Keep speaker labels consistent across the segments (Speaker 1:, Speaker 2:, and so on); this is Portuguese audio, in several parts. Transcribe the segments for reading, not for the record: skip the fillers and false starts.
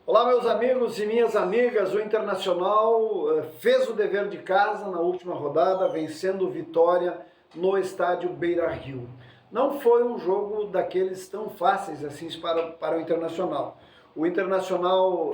Speaker 1: Olá, meus amigos e minhas amigas. O Internacional fez o dever de casa na última rodada, vencendo o Vitória no estádio Beira-Rio. Não foi um jogo daqueles tão fáceis assim para o Internacional. O Internacional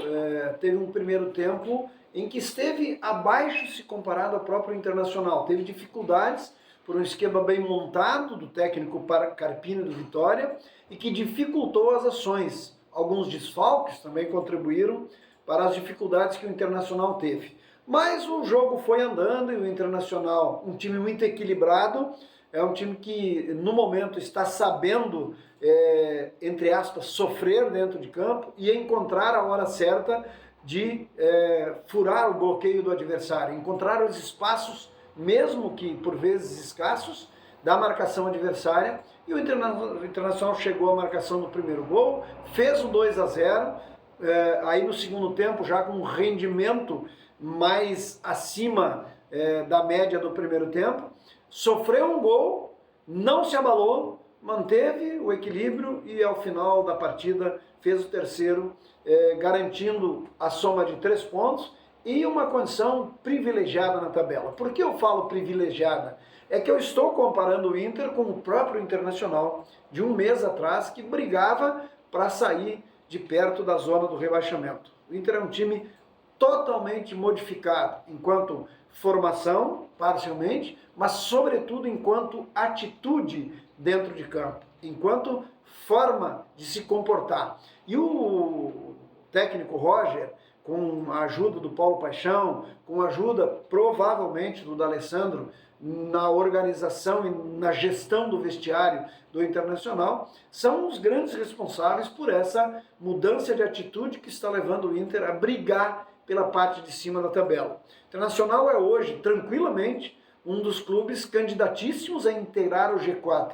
Speaker 1: teve um primeiro tempo em que esteve abaixo se comparado ao próprio Internacional. Teve dificuldades por um esquema bem montado do técnico Carpini do Vitória e que dificultou as ações. Alguns desfalques também contribuíram para as dificuldades que o Internacional teve. Mas o jogo foi andando e o Internacional, um time muito equilibrado, é um time que no momento está sabendo, entre aspas, sofrer dentro de campo e encontrar a hora certa de furar o bloqueio do adversário, encontrar os espaços, mesmo que por vezes escassos, da marcação adversária. E o Internacional chegou à marcação do primeiro gol, fez o 2-0, aí no segundo tempo já com um rendimento mais acima da média do primeiro tempo, sofreu um gol, não se abalou, manteve o equilíbrio e ao final da partida fez o terceiro, garantindo a soma de 3 pontos e uma condição privilegiada na tabela. Por que eu falo privilegiada? É que eu estou comparando o Inter com o próprio Internacional de um mês atrás, que brigava para sair de perto da zona do rebaixamento. O Inter é um time totalmente modificado, enquanto formação, parcialmente, mas sobretudo enquanto atitude dentro de campo, enquanto forma de se comportar. E o técnico Roger, com a ajuda do Paulo Paixão, com a ajuda provavelmente do D'Alessandro na organização e na gestão do vestiário do Internacional, são os grandes responsáveis por essa mudança de atitude que está levando o Inter a brigar pela parte de cima da tabela. O Internacional é hoje, tranquilamente, um dos clubes candidatíssimos a inteirar o G4.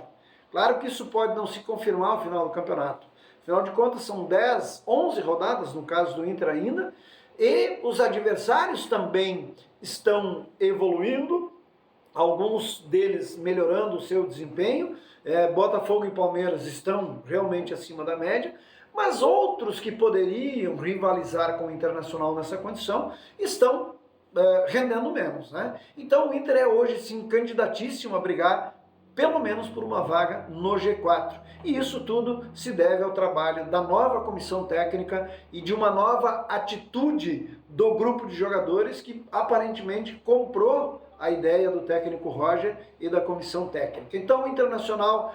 Speaker 1: Claro que isso pode não se confirmar ao final do campeonato. Afinal de contas, são 10, 11 rodadas, no caso do Inter ainda, e os adversários também estão evoluindo, alguns deles melhorando o seu desempenho. Botafogo e Palmeiras estão realmente acima da média, mas outros que poderiam rivalizar com o Internacional nessa condição estão rendendo menos, né? Então o Inter é hoje sim candidatíssimo a brigar pelo menos por uma vaga no G4. E isso tudo se deve ao trabalho da nova comissão técnica e de uma nova atitude do grupo de jogadores que aparentemente comprou a ideia do técnico Roger e da comissão técnica. Então o Internacional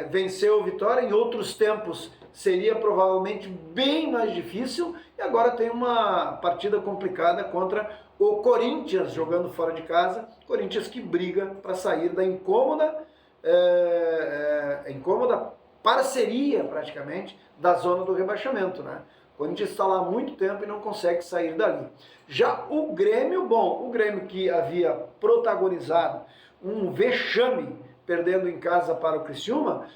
Speaker 1: venceu o Vitória, em outros tempos seria provavelmente bem mais difícil, e agora tem uma partida complicada contra o Corinthians, jogando fora de casa, Corinthians que briga para sair da incômoda parceria, praticamente, da zona do rebaixamento, né? O Corinthians está lá há muito tempo e não consegue sair dali. Já o Grêmio, o Grêmio que havia protagonizado um vexame, perdendo em casa para o Criciúma,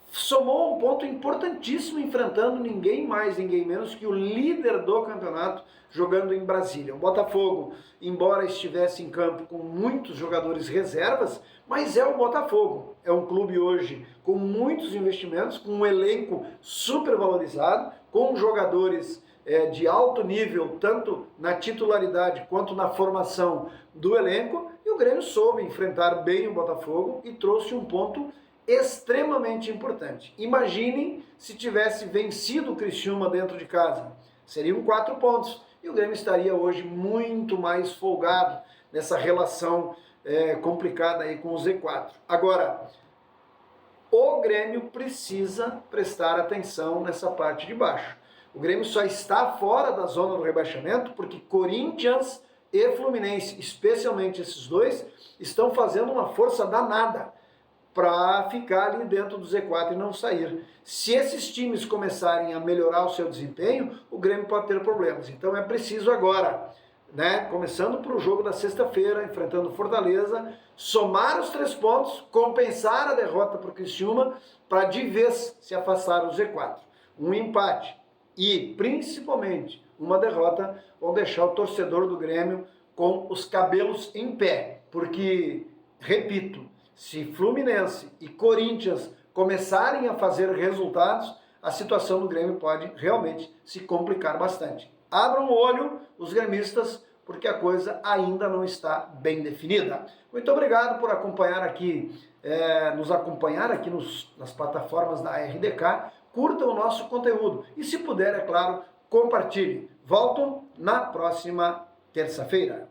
Speaker 1: somou um ponto importantíssimo, enfrentando ninguém mais, ninguém menos que o líder do campeonato, jogando em Brasília. O Botafogo, embora estivesse em campo com muitos jogadores reservas, mas é o Botafogo. É um clube hoje com muitos investimentos, com um elenco super valorizado, com jogadores de alto nível, tanto na titularidade quanto na formação do elenco, e o Grêmio soube enfrentar bem o Botafogo e trouxe um ponto extremamente importante. Imaginem se tivesse vencido o Criciúma dentro de casa. Seriam 4 pontos. E o Grêmio estaria hoje muito mais folgado nessa relação complicada aí com o Z4. Agora, o Grêmio precisa prestar atenção nessa parte de baixo. O Grêmio só está fora da zona do rebaixamento porque Corinthians e Fluminense, especialmente esses dois, estão fazendo uma força danada para ficar ali dentro do Z4 e não sair. Se esses times começarem a melhorar o seu desempenho, o Grêmio pode ter problemas. Então é preciso agora, né, começando para o jogo da sexta-feira, enfrentando Fortaleza, somar os 3 pontos, compensar a derrota para o Criciúma, para de vez se afastar do Z4. Um empate e, principalmente, uma derrota vão deixar o torcedor do Grêmio com os cabelos em pé. Porque, repito, se Fluminense e Corinthians começarem a fazer resultados, a situação do Grêmio pode realmente se complicar bastante. Abram o olho, os gremistas, porque a coisa ainda não está bem definida. Muito obrigado por acompanhar aqui, nos acompanhar aqui nas plataformas da RDK. Curta o nosso conteúdo e, se puder, é claro, compartilhe. Volto na próxima terça-feira.